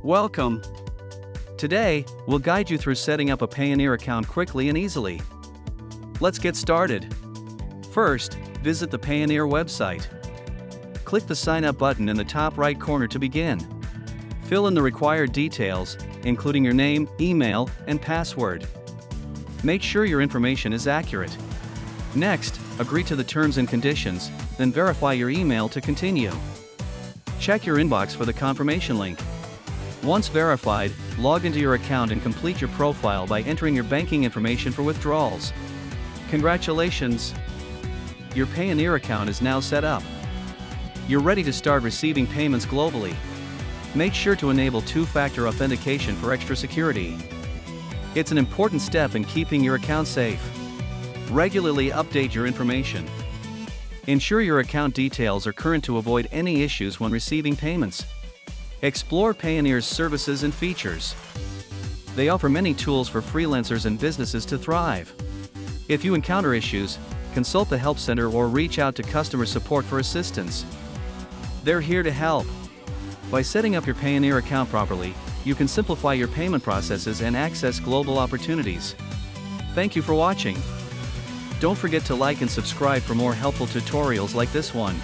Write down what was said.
Welcome! Today, we'll guide you through setting up a Payoneer account quickly and easily. Let's get started. First, visit the Payoneer website. Click the Sign Up button in the top right corner to begin. Fill in the required details, including your name, email, and password. Make sure your information is accurate. Next, agree to the terms and conditions, then verify your email to continue. Check your inbox for the confirmation link. Once verified, log into your account and complete your profile by entering your banking information for withdrawals. Congratulations! Your Payoneer account is now set up. You're ready to start receiving payments globally. Make sure to enable two-factor authentication for extra security. It's an important step in keeping your account safe. Regularly update your information. Ensure your account details are current to avoid any issues when receiving payments. Explore Payoneer's services and features. They offer many tools for freelancers and businesses to thrive. If you encounter issues, consult the help center or reach out to customer support for assistance. They're here to help. By setting up your Payoneer account properly, you can simplify your payment processes and access global opportunities. Thank you for watching. Don't forget to like and subscribe for more helpful tutorials like this one.